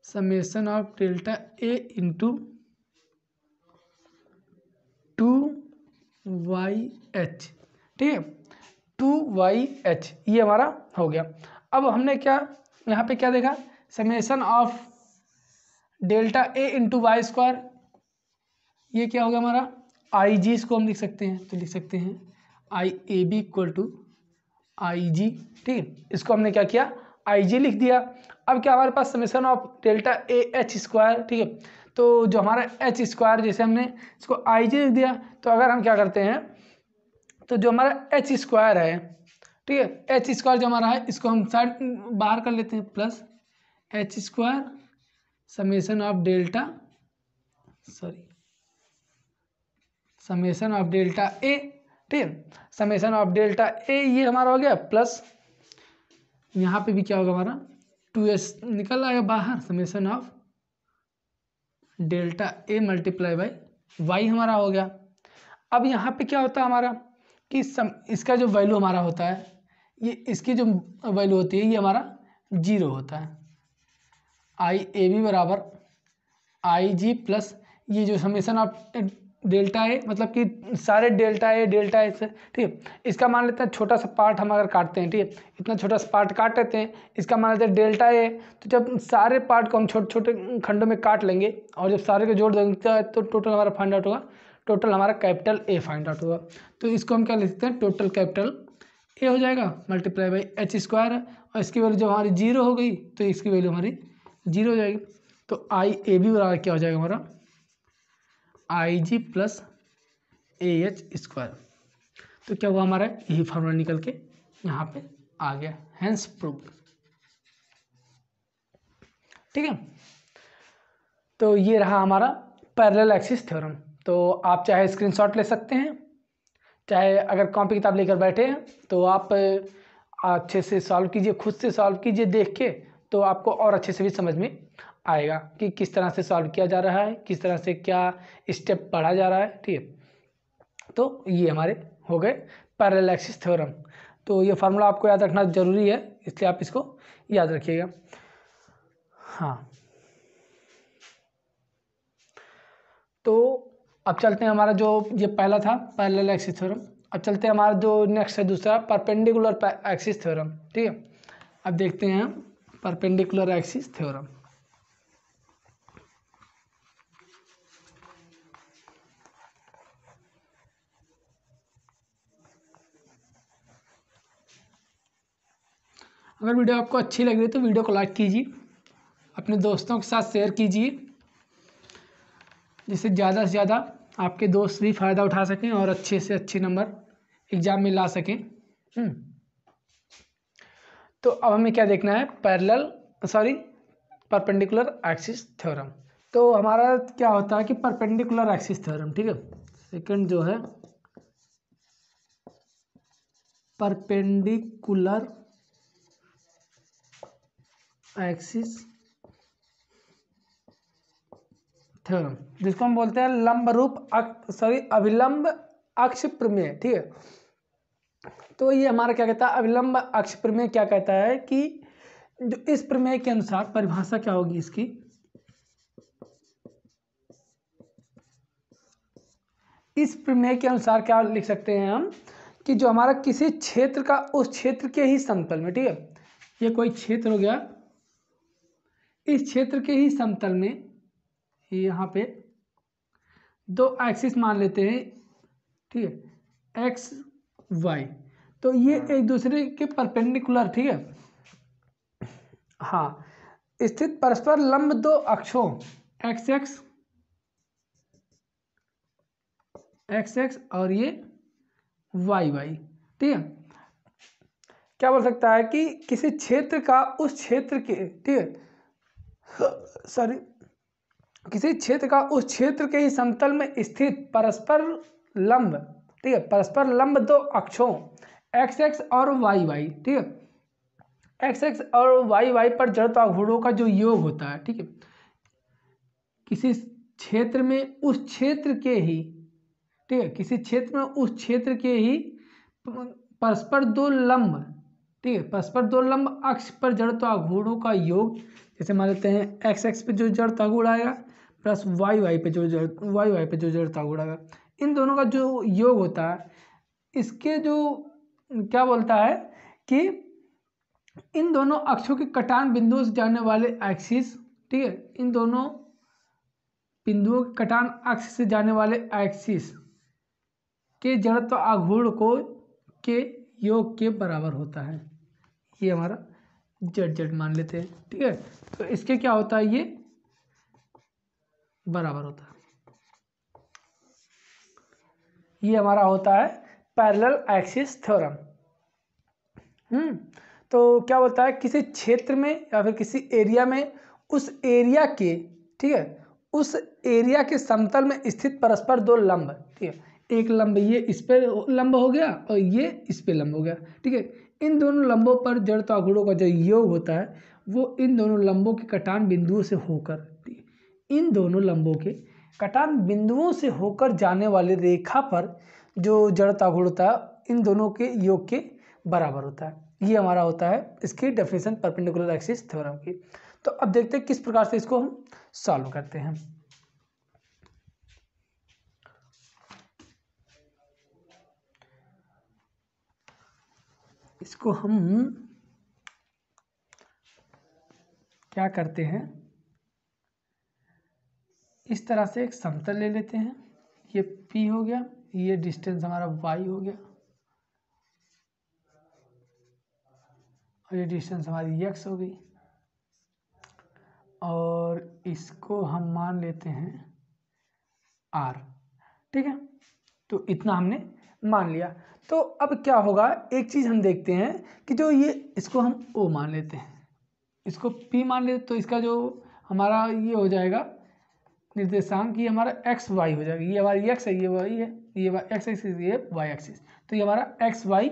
summation of delta A into 2YH, ठीक है, 2YH ये हमारा हो गया। अब हमने क्या यहाँ पे क्या देखा, summation of delta A into Y square, ये क्या होगा हमारा आई जी, इसको हम लिख सकते हैं, तो लिख सकते हैं आई A B equal to I जी, ठीक है, इसको हमने क्या किया, आई जी लिख दिया। अब क्या हमारे पास summation of delta A H square, ठीक है, तो जो हमारा एच स्क्वायर जैसे हमने इसको आई जी लिख दिया, तो अगर हम क्या करते हैं, तो जो हमारा एच स्क्वायर है, ठीक है, एच स्क्वायर जो हमारा है इसको हम साइड बाहर कर लेते हैं, plus H square summation of delta summation of delta A, ठीक है, समेसन ऑफ डेल्टा ए ये हमारा हो गया, प्लस यहाँ पे भी क्या होगा हमारा 2s निकल आएगा बाहर, summation of delta A multiply by Y हमारा हो गया। अब यहाँ पे क्या होता है हमारा कि इसका जो वैल्यू हमारा होता है, ये इसकी जो वैल्यू होती है ये हमारा 0 होता है, आई ए बी बराबर आई जी प्लस ये जो समेसन ऑफ डेल्टा ए, मतलब कि सारे डेल्टा ए से, ठीक है, इसका मान लेते हैं छोटा सा पार्ट हम अगर काटते हैं, ठीक है, इतना छोटा सा पार्ट काट लेते हैं, इसका मान लेते हैं डेल्टा ए, तो जब सारे पार्ट को हम छोटे छोटे खंडों में काट लेंगे और जब सारे को जोड़ देंगे तो टोटल हमारा फाइंड आउट होगा, टोटल हमारा कैपिटल ए फाइंड आउट होगा। तो इसको हम क्या लिखते हैं, टोटल कैपिटल ए हो जाएगा मल्टीप्लाई बाई एच स्क्वायर है, और इसकी वैल्यू जब हमारी 0 हो गई तो इसकी वैल्यू हमारी 0 हो जाएगी। तो आई ए बी बराबर क्या हो जाएगा हमारा आई G plus A H square. तो क्या हुआ हमारा यही फार्मूला निकल के यहाँ पे आ गया, हैंस प्रूव्ड, ठीक है। तो ये रहा हमारा पैरेलल एक्सिस थ्योरम। तो आप चाहे स्क्रीनशॉट ले सकते हैं, चाहे अगर कॉपी किताब लेकर बैठे हैं तो आप अच्छे से सॉल्व कीजिए, खुद से सॉल्व कीजिए देख के, तो आपको और अच्छे से भी समझ में आएगा कि किस तरह से सॉल्व किया जा रहा है, किस तरह से क्या स्टेप पढ़ा जा रहा है, ठीक है। तो ये हमारे हो गए पैरेलल एक्सिस थ्योरम। तो ये फार्मूला आपको याद रखना जरूरी है, इसलिए आप इसको याद रखिएगा। हाँ, तो अब चलते हैं, हमारा जो ये पहला था पैरेलल एक्सिस थ्योरम, अब चलते हैं हमारा जो नेक्स्ट है दूसरा परपेंडिकुलर एक्सिस थ्योरम, ठीक है। अब देखते हैं परपेंडिकुलर एक्सिस थ्योरम। अगर वीडियो आपको अच्छी लग रही है तो वीडियो को लाइक कीजिए, अपने दोस्तों के साथ शेयर कीजिए, जिससे ज़्यादा से ज़्यादा आपके दोस्त भी फ़ायदा उठा सकें और अच्छे से अच्छे नंबर एग्ज़ाम में ला सकें। तो अब हमें क्या देखना है, परपेंडिकुलर एक्सिस थ्योरम। तो हमारा क्या होता है कि परपेंडिकुलर एक्सिस थ्योरम, ठीक है, सेकंड जो है परपेंडिकुलर एक्सिस थ्योरम, जिसको हम बोलते हैं लंब रूप अभिलंब अक्ष प्रमेय, ठीक है। तो ये हमारा क्या कहता है, अभिलंब अक्ष प्रमेय क्या कहता है कि जो इस प्रमेय के अनुसार परिभाषा क्या होगी इसकी, इस प्रमेय के अनुसार क्या लिख सकते हैं हम कि जो हमारा किसी क्षेत्र का उस क्षेत्र के ही समतल में, ठीक है, ये कोई क्षेत्र हो गया, इस क्षेत्र के ही समतल में यहाँ पे दो एक्सिस मान लेते हैं, ठीक है, एक्स वाई, तो ये एक दूसरे के परपेंडिकुलर, ठीक है, हाँ, स्थित परस्पर लंब दो अक्षों एक्स एक्स और ये वाई वाई, ठीक है। क्या बोल सकता है कि किसी क्षेत्र का उस क्षेत्र के, ठीक है, सॉरी, किसी क्षेत्र का उस क्षेत्र के ही समतल में स्थित परस्पर लंब, ठीक है, परस्पर लंब दो अक्षों एक्स एक्स और वाई वाई, ठीक है, एक्स एक्स और वाई वाई पर जड़त्व आघूर्णों का जो योग होता है, ठीक है, किसी क्षेत्र में उस क्षेत्र के ही, ठीक है, किसी क्षेत्र में उस क्षेत्र के ही परस्पर दो लंब, ठीक है, परस्पर दो लंब अक्ष पर जड़त्व आघूर्णों का योग, जैसे मान लेते हैं एक्स एक्स पे जो जड़त्व आघूर्ण आएगा प्लस वाई वाई पे जो जड़त्व आघूर्ण आएगा, इन दोनों का जो योग होता है, इसके जो क्या बोलता है कि इन दोनों अक्षों के कटान बिंदुओं से जाने वाले एक्सिस, ठीक है, इन दोनों बिंदुओं के कटान अक्ष से जाने वाले एक्सिस के जड़त्व आघूर्ण को के योग के बराबर होता है। ये हमारा जेड जेड मान लेते हैं, ठीक है, तो इसके क्या होता है, ये बराबर होता है, ये हमारा होता है पैरेलल एक्सिस थ्योरम। तो क्या बोलता है, किसी क्षेत्र में या फिर किसी एरिया में उस एरिया के, ठीक है, उस एरिया के समतल में स्थित परस्पर दो लंब, ठीक है, एक लंब ये इस पे लंब हो गया और ये इस पे लंब हो गया, ठीक है, इन दोनों लंबों पर जड़त्व आघूर्णों का जो योग होता है वो इन दोनों लंबों के कटान बिंदुओं से होकर, इन दोनों लंबों के कटान बिंदुओं से होकर जाने वाली रेखा पर जो जड़त्व आघूर्ण होता है इन दोनों के योग के बराबर होता है। ये हमारा होता है इसकी डेफिनेशन परपेंडिकुलर एक्सिस थ्योरम की। तो अब देखते हैं किस प्रकार से इसको हम सॉल्व करते हैं। इसको हम क्या करते हैं, इस तरह से एक समतल ले लेते हैं, ये P हो गया, ये डिस्टेंस हमारा y हो गया और ये डिस्टेंस हमारी x हो गई, और इसको हम मान लेते हैं r, ठीक है, तो इतना हमने मान लिया। तो अब क्या होगा, एक चीज़ हम देखते हैं कि जो ये इसको हम O मान लेते हैं, इसको P मान लेते, तो इसका जो हमारा ये हो जाएगा निर्देशांक, ये हमारा एक्स वाई हो जाएगा, ये हमारी एक्स है, ये वाई है, ये एक्स एक्सिस, ये वाई एक्सिस, तो ये हमारा एक्स वाई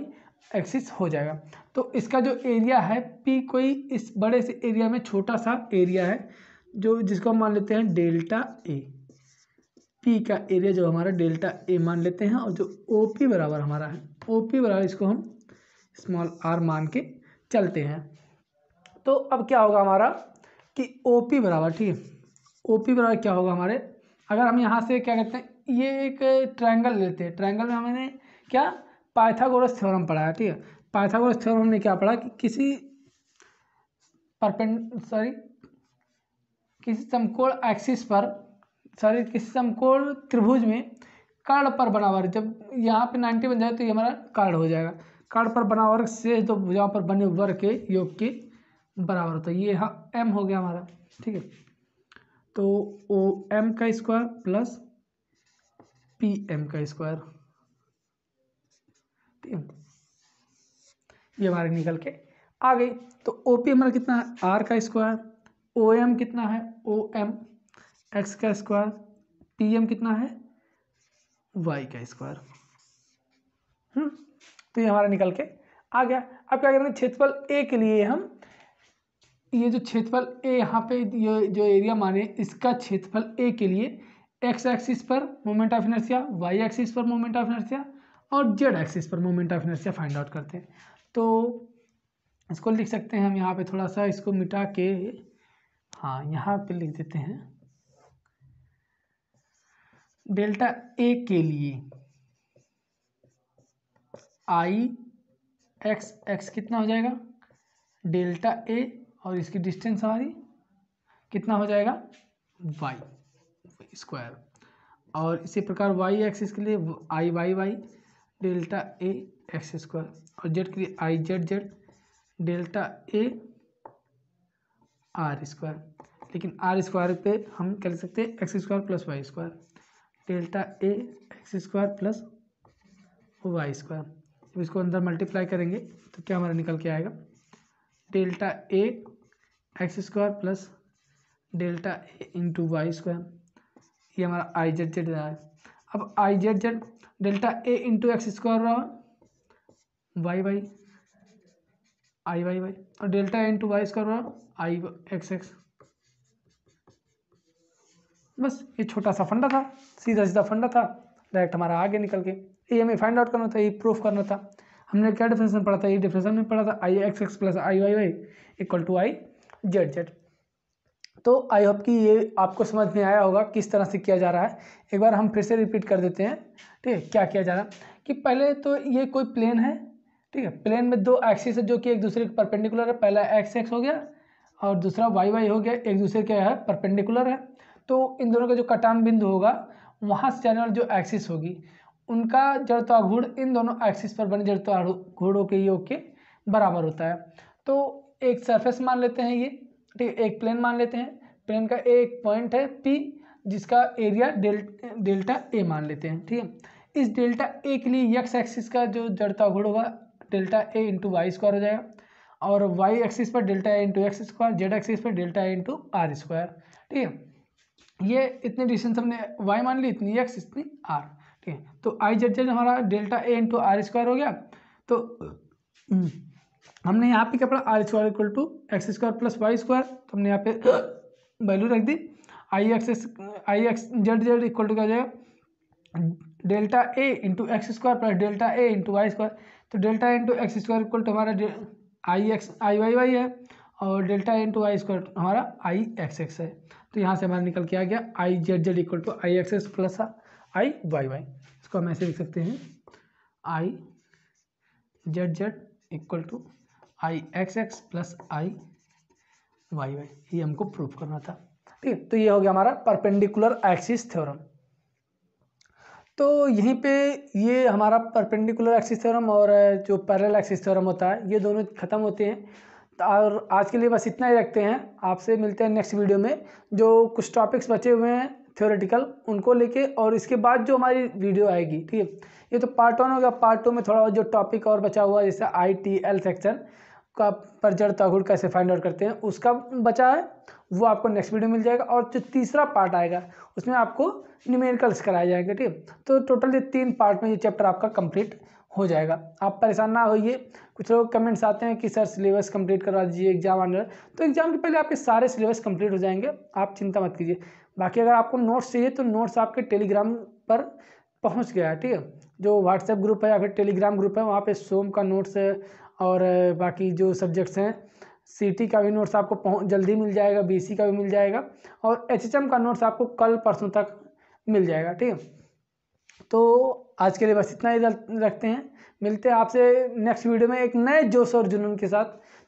एक्सिस हो जाएगा। तो इसका जो एरिया है P, कोई इस बड़े से एरिया में छोटा सा एरिया है जो जिसको हम मान लेते हैं डेल्टा ए, P का एरिया जो हमारा डेल्टा ए मान लेते हैं, और जो OP बराबर हमारा है, OP बराबर इसको हम स्मॉल r मान के चलते हैं। तो अब क्या होगा हमारा कि OP बराबर, ठीक है, OP बराबर क्या होगा हमारे, अगर हम यहाँ से क्या करते हैं, ये एक ट्रायंगल लेते हैं, ट्रायंगल में हमने क्या पाइथागोरस थ्योरम पढ़ा है, ठीक है, पाइथागोरस थ्योरम हमने क्या पढ़ा कि किसी समकोण एक्सिस पर, किसी समकोण त्रिभुज में कर्ण पर बना हुआ, जब यहाँ पे 90 बन जाए तो ये हमारा कर्ण हो जाएगा, कर्ण पर बना वर्ग से तो भुजाओं पर बने वर्ग के योग के बराबर होता है, ये यहाँ m हो गया हमारा, ठीक है, तो OM का स्क्वायर प्लस PM का स्क्वायर, ठीक है, ये हमारे निकल के आ गई। तो OP हमारा कितना है, R का स्क्वायर, OM कितना है, OM X का स्क्वायर, PM कितना है, Y का स्क्वायर। तो ये हमारा निकल के आ गया। अब क्या करेंगे, क्षेत्रफल A के लिए हम ये जो क्षेत्रफल A यहाँ पे ये जो एरिया माने, इसका क्षेत्रफल A के लिए x एक्सिस पर moment of inertia, y axis पर मोमेंट ऑफ इनर्शिया और z एक्सिस पर moment of inertia find out करते हैं। तो इसको लिख सकते हैं हम यहाँ पे, थोड़ा सा इसको मिटा के, हाँ यहाँ पे लिख देते हैं, डेल्टा A के लिए I x कितना हो जाएगा, डेल्टा A, और इसकी डिस्टेंस हमारी कितना हो जाएगा, y स्क्वायर, और इसी प्रकार y एक्सिस के लिए I y delta A X square, और z के लिए I z delta A r square, लेकिन r स्क्वायर पे हम क्या लिख सकते हैं, X square plus Y square, delta A X square plus Y square, जब इसको अंदर मल्टीप्लाई करेंगे तो क्या हमारा निकल के आएगा, delta A x square plus delta A into Y square, ये हमारा आई जेड जेड रहा है। अब आई Z Z delta A into X square रहा, वाई वाई आई वाई वाई, और delta A into Y square रहा आई एक्स एक्स। बस ये छोटा सा फंडा था, सीधा सीधा फंडा था, डायरेक्ट हमारा आगे निकल के ये हमें फाइंड आउट करना था, ये प्रूफ करना था। हमने क्या डिफरेंशियल पढ़ा था, ये डिफरेंशियल में पढ़ा था I X X plus I Y Y equal to I Z Z. तो आई होप कि ये आपको समझ में आया होगा किस तरह से किया जा रहा है। एक बार हम फिर से रिपीट कर देते हैं, ठीक है। क्या किया जा रहा है कि पहले तो ये कोई प्लेन है, ठीक है। प्लेन में दो एक्सिस है जो कि एक दूसरे के परपेंडिकुलर है, पहला एक्स एक्स हो गया और दूसरा वाई वाई हो गया, एक दूसरे के है परपेंडिकुलर है। तो इन दोनों का जो कटान बिंदु होगा वहाँ से जाने वाली जो एक्सिस होगी उनका जड़त्वाघूर्ण इन दोनों एक्सिस पर बने जड़त्वाघूर्णों के योग के बराबर होता है। तो एक सरफेस मान लेते हैं ये, ठीक है, एक प्लेन मान लेते हैं। प्लेन का एक पॉइंट है P जिसका एरिया डेल्टा ए मान लेते हैं, ठीक है। इस डेल्टा ए के लिए एक्स एक्सिस का जो जड़त्वाघूर्ण होगा delta A into Y square हो जाएगा, और वाई एक्सिस पर delta A into X square, Z axis पर delta A into R square, ठीक है। ये इतनी डिस्टेंस हमने y मान ली, इतनी x इतनी r, ठीक है। तो आई जेड जेड हमारा delta A into R square हो गया। तो हमने यहाँ पे क्या पढ़ा, R square equal to X square plus Y square, तो हमने यहाँ पे वैल्यू रख दी। I X Z Z equal to क्या हो जाएगा, delta A into X square plus delta A into Y square. तो delta A into X square equal to हमारा आई वाई वाई है, और delta A into Y square हमारा आई X x है। तो यहाँ से हमारा निकल के आ गया I Z Z equal to I X X plus I Y Y. इसको हम ऐसे लिख सकते हैं, I Z Z equal to I X X plus I Y Y. ये हमको प्रूफ करना था, ठीक है। तो ये हो गया हमारा परपेंडिकुलर एक्सिस थ्योरम। तो यहीं पे ये हमारा परपेंडिकुलर एक्सिस थ्योरम और जो पैरेलल एक्सिस थ्योरम होता है ये दोनों खत्म होते हैं। और आज के लिए बस इतना ही रखते हैं। आपसे मिलते हैं नेक्स्ट वीडियो में, जो कुछ टॉपिक्स बचे हुए हैं थ्योरेटिकल उनको लेके, और इसके बाद जो हमारी वीडियो आएगी, ठीक है। ये तो पार्ट 1 होगा, पार्ट 2 में थोड़ा जो टॉपिक और बचा हुआ है जैसे ITL सेक्शन का पर जड़त्वाघूर्ण कैसे फाइंड आउट करते हैं उसका बचा है, वो आपको नेक्स्ट वीडियो मिल जाएगा। और जो तीसरा पार्ट आएगा उसमें आपको न्यूमेरिकल्स कराए जाएंगे, ठीक है। तो टोटल ये 3 पार्ट में ये चैप्टर आपका कंप्लीट हो जाएगा। आप परेशान ना होइए। कुछ लोग कमेंट्स आते हैं कि सर सिलेबस कंप्लीट करवा दीजिए, एग्जाम आने वाला, तो एग्जाम के पहले आपके सारे सिलेबस कंप्लीट हो जाएंगे, आप चिंता मत कीजिए। बाकी अगर आपको नोट्स चाहिए तो नोट्स आपके टेलीग्राम पर पहुंच गया है, ठीक है। जो व्हाट्सएप ग्रुप है या फिर टेलीग्राम ग्रुप है वहाँ पे सोम का नोट्स है, और बाकी जो सब्जेक्ट्स हैं CT का भी नोट्स आपको जल्दी मिल जाएगा, BC का भी मिल जाएगा, और HHM का नोट्स आपको कल परसों तक मिल जाएगा, ठीक है। तो आज के लिए बस इतना ही रखते हैं। मिलते हैं आपसे नेक्स्ट वीडियो में एक नए जोश और जुनून के साथ।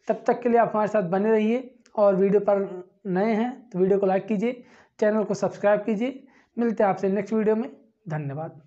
तब तक के लिए आप हमारे साथ बने रहिए, और वीडियो पर नए हैं तो वीडियो को लाइक कीजिए, चैनल को सब्सक्राइब कीजिए। मिलते हैं आपसे नेक्स्ट वीडियो में। धन्यवाद।